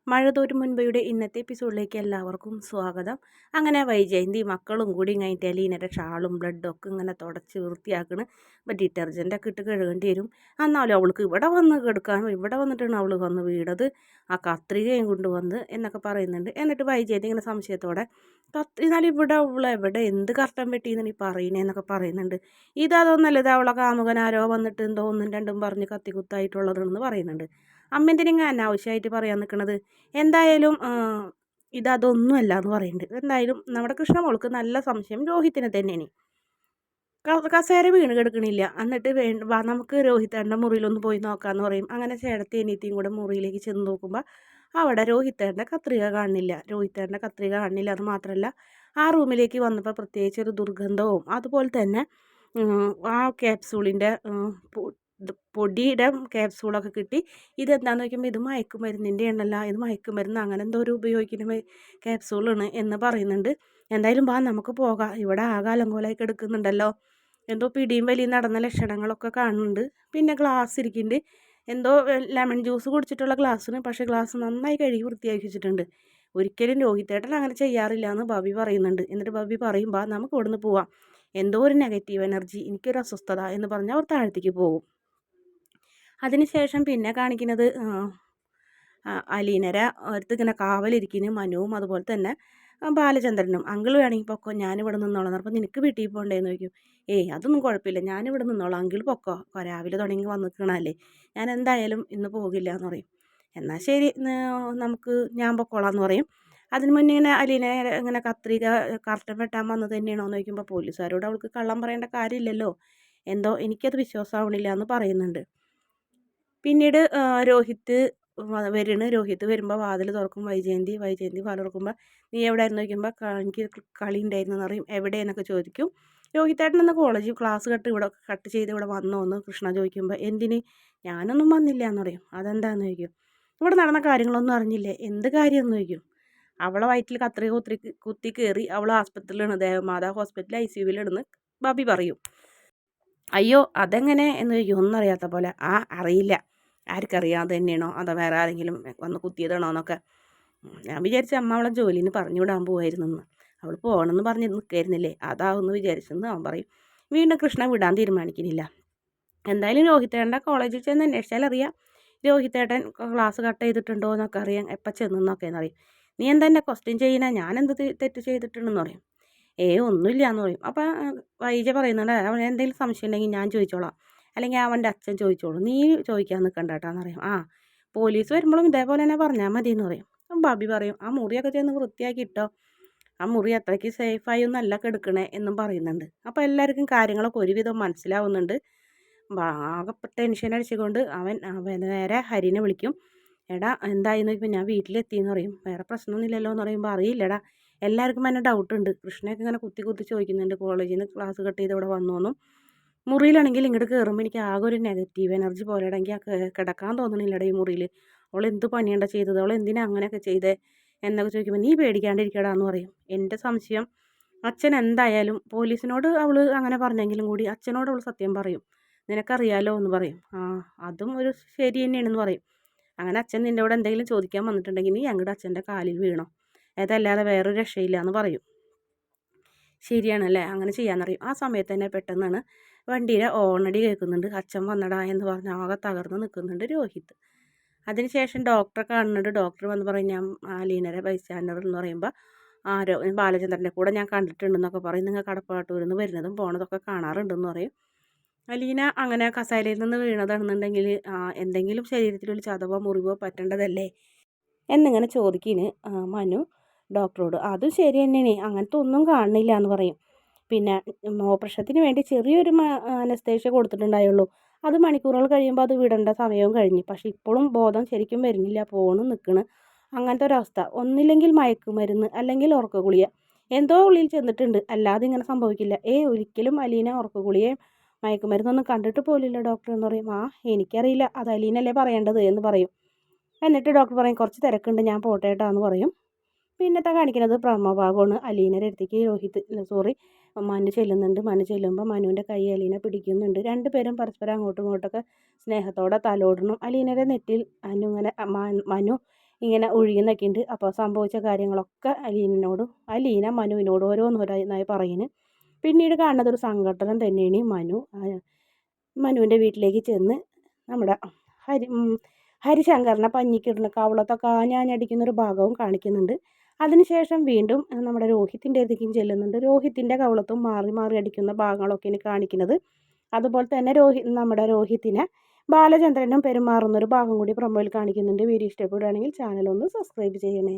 മഴ തോരും മുൻപയുടെ ഇന്നത്തെ എപ്പിസോഡിലേക്ക് എല്ലാവർക്കും സ്വാഗതം. അങ്ങനെ വൈജയന്തി മക്കളും കൂടി കഴിഞ്ഞിട്ട് അലീനയുടെ ഷാളും ബ്ലഡും ഒക്കെ ഇങ്ങനെ തുടച്ച് വൃത്തിയാക്കണ്. ഇപ്പം ഡിറ്റർജൻ്റൊക്കെ ഇട്ട് കഴുകേണ്ടി വരും. എന്നാലും അവൾക്ക് ഇവിടെ വന്ന് കിടക്കാനും ഇവിടെ വന്നിട്ടാണ് അവൾ വന്ന് വീടത്. ആ കത്രികയും കൊണ്ടുവന്ന് എന്നൊക്കെ പറയുന്നുണ്ട്. എന്നിട്ട് വൈജയന്തി ഇങ്ങനെ സംശയത്തോടെ എന്നാലും ഇവിടെ എവിടെ എന്ത് കർട്ടൻ വെട്ടിയെന്നാണ് ഈ പറയുന്നതെന്നൊക്കെ പറയുന്നുണ്ട്. ഇതൊന്നല്ല, ഇത് അവളെ കാമുകനാരോ വന്നിട്ട് എന്തോ ഒന്നും രണ്ടും പറഞ്ഞ് കത്തിക്കുത്തായിട്ടുള്ളതെന്ന് പറയുന്നുണ്ട്. അമ്മ എന്തിനാ അനാവശ്യമായിട്ട് പറയാൻ നിൽക്കുന്നത്? എന്തായാലും ഇതൊന്നുമല്ല എന്ന് പറയുന്നുണ്ട്. എന്തായാലും നമ്മുടെ കൃഷ്ണമോൾക്ക് നല്ല സംശയം രോഹിത്തിനെ തന്നെയാണ്. കസേര വീണ് കിടക്കണില്ല. എന്നിട്ട് വാ നമുക്ക് രോഹിത്തേട്ടൻ്റെ മുറിയിലൊന്ന് പോയി നോക്കാമെന്ന് പറയും. അങ്ങനെ ചേട്ടത്തി അനിയത്തിയും കൂടെ മുറിയിലേക്ക് ചെന്ന് നോക്കുമ്പോൾ അവിടെ രോഹിത്തേട്ടൻ്റെ കത്രിക കാണുന്നില്ല. അത് മാത്രമല്ല, ആ റൂമിലേക്ക് വന്നപ്പോൾ പ്രത്യേകിച്ച് ഒരു ദുർഗന്ധവും അതുപോലെ തന്നെ ആ ക്യാപ്സൂളിൻ്റെ പൊടിയുടെ ക്യാപ്സൂളൊക്കെ കിട്ടി. ഇതെന്താണെന്ന് ചോദിക്കുമ്പോൾ ഇത് മയക്കുമരുന്നിൻ്റെ ആണല്ല, ഇത് മയക്കുമരുന്ന് അങ്ങനെ എന്തോ ഒരു ഉപയോഗിക്കുന്ന ക്യാപ്സൂളാണ് എന്ന് പറയുന്നുണ്ട്. എന്തായാലും നമുക്ക് പോകാം, ഇവിടെ ആകെ അലങ്കോലമായി കിടക്കുന്നുണ്ടല്ലോ. എന്തോ പിടിയും വലിയും നടന്ന ലക്ഷണങ്ങളൊക്കെ കാണുന്നുണ്ട്. പിന്നെ ഗ്ലാസ് ഇരിക്കുന്നുണ്ട്, എന്തോ ലെമൺ ജ്യൂസ് കുടിച്ചിട്ടുള്ള ഗ്ലാസ്സിന്. പക്ഷേ ഗ്ലാസ് നന്നായി കഴുകി വൃത്തിയാക്കി വെച്ചിട്ടുണ്ട്. ഒരിക്കലും രോഹിത്തേട്ടൻ അങ്ങനെ ചെയ്യാറില്ല എന്ന് ബബി പറയുന്നുണ്ട്. എന്നിട്ട് ബബി പറയും, നമുക്ക് ഇവിടുന്ന് പോവാം, എന്തോ ഒരു നെഗറ്റീവ് എനർജി, എനിക്കൊരു അസ്വസ്ഥത എന്ന് പറഞ്ഞാൽ അവർ താഴത്തേക്ക് പോകും. അതിനുശേഷം പിന്നെ കാണിക്കുന്നത് അലീനര അടുത്ത് ഇങ്ങനെ കാവലിരിക്കുന്നു മനുവും അതുപോലെ തന്നെ ബാലചന്ദ്രനും. അങ്കിൾ വേണമെങ്കിൽ പൊക്കോ, ഞാനിവിടെ നിന്നോളാം. അപ്പോൾ നിനക്ക് വീട്ടിൽ പോകണ്ടേന്ന് ചോദിക്കും. അതൊന്നും കുഴപ്പമില്ല, ഞാനിവിടെ നിന്നോളാം, അങ്കിൾ പൊക്കോ, രാവിലെ തുടങ്ങി വന്നിക്കണല്ലേ, ഞാൻ എന്തായാലും ഇന്ന് പോകില്ല എന്ന് പറയും. എന്നാൽ ശരി, ഞാൻ പൊക്കോളാം എന്ന് പറയും. അതിന് മുന്നേ ഇങ്ങനെ അലീനെ ഇങ്ങനെ കത്രിക കർട്ടൻ വെട്ടാൻ വന്നത് തന്നെയാണോ എന്ന് ചോദിക്കുമ്പോൾ പോലീസുകാരോട് അവൾക്ക് കള്ളം പറയേണ്ട കാര്യമില്ലല്ലോ, എന്തോ എനിക്കത് വിശ്വാസമാവണില്ല എന്ന് പറയുന്നുണ്ട്. പിന്നീട് രോഹിത്ത് രോഹിത്ത് വരുമ്പോൾ വാതിൽ തുറക്കും. വൈജയന്തി വാതിൽ തുറക്കുമ്പോൾ നീ എവിടെ ആയിരുന്നു ചോദിക്കുമ്പോൾ എനിക്ക് കളി ഉണ്ടായിരുന്നു എന്ന് പറയും. എവിടെയെന്നൊക്കെ ചോദിക്കും. രോഹിത്തേട്ടൻ എന്ന കോളേജ് ക്ലാസ് കട്ട് ചെയ്ത് ഇവിടെ വന്നോ എന്ന് കൃഷ്ണ ചോദിക്കുമ്പോൾ എന്തിന്, ഞാനൊന്നും വന്നില്ല എന്ന് പറയും. അതെന്താണെന്ന് ചോദിക്കും. ഇവിടെ നടന്ന കാര്യങ്ങളൊന്നും അറിഞ്ഞില്ലേ, എന്ത് കാര്യമെന്ന് ചോദിക്കും. അവളെ വയറ്റിൽ കത്രിക കുത്തി കയറി അവൾ ആസ്പത്രിയിലാണ്, ദേവമാതാ ഹോസ്പിറ്റൽ ICUവിലിടുന്ന് ബബി പറയും. അയ്യോ അതെങ്ങനെ എന്ന് ചോദിക്കും. ഒന്നും അറിയാത്ത പോലെ. അറിയില്ല, ആർക്കറിയാതെ തന്നെയാണോ അതോ വേറെ ആരെങ്കിലും വന്ന് കുത്തിയതാണോ എന്നൊക്കെ. ഞാൻ വിചാരിച്ച അമ്മ അവളെ ജോലിന് പറഞ്ഞു വിടാൻ പോവായിരുന്നെന്ന്, അവൾ പോകണമെന്ന് പറഞ്ഞ് നിൽക്കായിരുന്നില്ലേ, അതാവെന്ന് വിചാരിച്ചെന്ന് അവൻ പറയും. വീണ്ടും കൃഷ്ണ വിടാൻ തീരുമാനിക്കുന്നില്ല. എന്തായാലും രോഹിത്തേട്ടൻ്റെ കോളേജിൽ ചെന്ന് അന്വേഷിച്ചാൽ അറിയാം, രോഹിത്തേട്ടൻ ക്ലാസ് കട്ട് ചെയ്തിട്ടുണ്ടോ എന്നൊക്കെ അറിയാം, എപ്പോൾ ചെന്നെന്നൊക്കെ എന്നറിയും. നീ എന്താ എന്നെ ക്വസ്റ്റ്യൻ ചെയ്യണേ, ഞാൻ എന്ത് തെറ്റ് ചെയ്തിട്ടുണ്ടെന്ന് പറയും. ഒന്നുമില്ല എന്ന് പറയും. അപ്പം വൈജ പറയുന്നുണ്ട്, അവൻ എന്തെങ്കിലും സംശയം ഉണ്ടെങ്കിൽ ഞാൻ ചോദിച്ചോളാം, അല്ലെങ്കിൽ അവൻ്റെ അച്ഛൻ ചോദിച്ചോളൂ, നീ ചോദിക്കാൻ നിൽക്കണ്ട കേട്ടാന്ന് പറയും. പോലീസ് വരുമ്പോഴും ഇതേപോലെ തന്നെ പറഞ്ഞാൽ മതി എന്ന് പറയും. ബബി പറയും, ആ മുറിയൊക്കെ ചെന്ന് വൃത്തിയാക്കി ഇട്ടോ, ആ മുറി അത്രയ്ക്ക് സേഫായി ഒന്നല്ല കെടുക്കണേ എന്നും പറയുന്നുണ്ട്. അപ്പോൾ എല്ലാവർക്കും കാര്യങ്ങളൊക്കെ ഒരുവിധം മനസ്സിലാവുന്നുണ്ട്. ആകെ ടെൻഷൻ അടിച്ചുകൊണ്ട് അവൻ നേരെ ഹരിനെ വിളിക്കും. എടാ എന്തായിരുന്നു ഇപ്പം, ഞാൻ വീട്ടിലെത്തിയെന്ന് പറയും. വേറെ പ്രശ്നമൊന്നുമില്ലല്ലോ എന്ന് പറയുമ്പോൾ അറിയില്ലടാ, എല്ലാവർക്കും എന്നെ ഡൗട്ടുണ്ട്. കൃഷ്ണയൊക്കെ ഇങ്ങനെ കുത്തി ചോദിക്കുന്നുണ്ട്, കോളേജിൽ നിന്ന് ക്ലാസ് കട്ട് ചെയ്ത് ഇവിടെ വന്നോന്നും. മുറിയിലാണെങ്കിൽ ഇങ്ങോട്ട് കയറുമ്പോൾ എനിക്ക് ആകെ ഒരു നെഗറ്റീവ് എനർജി പോലെ, ഇടയ്ക്ക് കിടക്കാൻ തോന്നണില്ലടാ ഈ മുറിയിൽ. അവൾ എന്ത് പണിയാണ്ട ചെയ്തത്, അവൾ എന്തിനാ അങ്ങനെയൊക്കെ ചെയ്തേ എന്നൊക്കെ ചോദിക്കുമ്പോൾ നീ പേടിക്കാണ്ടിരിക്കടാന്ന് പറയും. എൻ്റെ സംശയം അച്ഛൻ എന്തായാലും പോലീസിനോട് അവൾ അങ്ങനെ പറഞ്ഞെങ്കിലും കൂടി അച്ഛനോട് അവൾ സത്യം പറയും, നിനക്കറിയാലോ എന്ന് പറയും. അതും ഒരു ശരി തന്നെയാണെന്ന് പറയും. അങ്ങനെ അച്ഛൻ നിൻ്റെ കൂടെ എന്തെങ്കിലും ചോദിക്കാൻ വന്നിട്ടുണ്ടെങ്കിൽ നീ അങ്ങോട്ട് അച്ഛൻ്റെ കാലിൽ വീണോ, അതല്ലാതെ വേറൊരു രക്ഷയില്ല എന്ന് പറയും. ശരിയാണല്ലേ, അങ്ങനെ ചെയ്യാന്നറിയും. ആ സമയത്ത് തന്നെ പെട്ടെന്നാണ് വണ്ടിയുടെ ഓണടി കേൾക്കുന്നുണ്ട്. അച്ഛൻ വന്നടാ എന്ന് പറഞ്ഞ് ആകെ തകർന്ന് നിൽക്കുന്നുണ്ട് രോഹിത്ത്. അതിനുശേഷം ഡോക്ടറെ കാണുന്നുണ്ട്. ഡോക്ടർ വന്ന് പറയും, ഞാൻ അലീനയുടെ ബൈസ്റ്റാൻഡർ എന്ന് പറയുമ്പോൾ ബാലചന്ദ്രൻ്റെ കൂടെ ഞാൻ കണ്ടിട്ടുണ്ടെന്നൊക്കെ പറയും. നിങ്ങൾ കടപ്പാട്ടൂരിൽ നിന്ന് വരുന്നതും പോണതൊക്കെ കാണാറുണ്ടെന്ന് പറയും. അലീന അങ്ങനെ കസേരയിൽ നിന്ന് വീണതാണെന്നുണ്ടെങ്കിൽ എന്തെങ്കിലും ശരീരത്തിലൊരു ചതവോ മുറിവോ പറ്റേണ്ടതല്ലേ എന്നിങ്ങനെ ചോദിക്കിന് മനു ഡോക്ടറോട്. അതും ശരി തന്നെയാണ്, അങ്ങനത്തെ ഒന്നും കാണുന്നില്ല എന്ന് പറയും. പിന്നെ ഓപ്പറേഷത്തിന് വേണ്ടി ചെറിയൊരു അനസ്തേഷ്യ കൊടുത്തിട്ടുണ്ടായുള്ളൂ, അത് മണിക്കൂറുകൾ കഴിയുമ്പോൾ അത് വിടേണ്ട സമയവും കഴിഞ്ഞു. പക്ഷെ ഇപ്പോഴും ബോധം ശരിക്കും വരുന്നില്ല, പോണ് നിൽക്കണ്, അങ്ങനത്തെ ഒരവസ്ഥ. ഒന്നില്ലെങ്കിൽ മയക്കുമരുന്ന് അല്ലെങ്കിൽ ഉറക്കഗുളിക, എന്തോ ഉള്ളിൽ ചെന്നിട്ടുണ്ട്, അല്ലാതെ ഇങ്ങനെ സംഭവിക്കില്ല. ഒരിക്കലും അലീന ഉറക്കഗുളികയും മയക്കുമരുന്നൊന്നും കണ്ടിട്ട് പോലില്ല ഡോക്ടർ എന്ന് പറയും. എനിക്കറിയില്ല, അത് അലീനല്ലേ പറയേണ്ടത് എന്ന് പറയും. എന്നിട്ട് ഡോക്ടർ പറയും, കുറച്ച് തിരക്കുണ്ട്, ഞാൻ പോട്ടേട്ടാ എന്ന് പറയും. പിന്നത്തെ കാണിക്കുന്നത് പ്രമഭാഗമാണ്. അലീനയുടെ അടുത്തേക്ക് മനു ചെല്ലുന്നുണ്ട്. മനു ചെല്ലുമ്പോൾ മനുവിൻ്റെ കൈ അലീന പിടിക്കുന്നുണ്ട്. രണ്ടുപേരും പരസ്പരം അങ്ങോട്ടും ഇങ്ങോട്ടൊക്കെ സ്നേഹത്തോടെ തലോടണം. അലീനയുടെ നെറ്റിൽ മനു ഇങ്ങനെ ഒഴിയുന്നൊക്കെ ഉണ്ട്. അപ്പോൾ സംഭവിച്ച കാര്യങ്ങളൊക്കെ ലീന മനുവിനോട് ഓരോന്നോരോന്നായി പറയുന്നു. പിന്നീട് കാണുന്നത് ഒരു സംഘട്ടനം തന്നെയാണ്. മനുവിൻ്റെ വീട്ടിലേക്ക് ചെന്ന് നമ്മുടെ ഹരിശങ്കറിനെ പഞ്ഞിക്കിടുന്ന കവളത്തൊക്കെ ആഞ്ഞാഞ്ഞടിക്കുന്നൊരു ഭാഗവും കാണിക്കുന്നുണ്ട്. അതിനുശേഷം വീണ്ടും നമ്മുടെ രോഹിത്തിൻ്റെ അടുത്തേക്കും ചെല്ലുന്നുണ്ട്. രോഹിത്തിൻ്റെ കവളത്തും മാറി മാറി അടിക്കുന്ന ഭാഗങ്ങളൊക്കെയാണ് കാണിക്കുന്നത്. അതുപോലെ തന്നെ നമ്മുടെ രോഹിത്തിനെ ബാലചന്ദ്രനും പെരുമാറുന്നൊരു ഭാഗം കൂടി പ്രൊമോയിൽ കാണിക്കുന്നുണ്ട്. വീഡിയോ ഇഷ്ടപ്പെടുകയാണെങ്കിൽ ചാനൽ ഒന്ന് സബ്സ്ക്രൈബ് ചെയ്യണേ.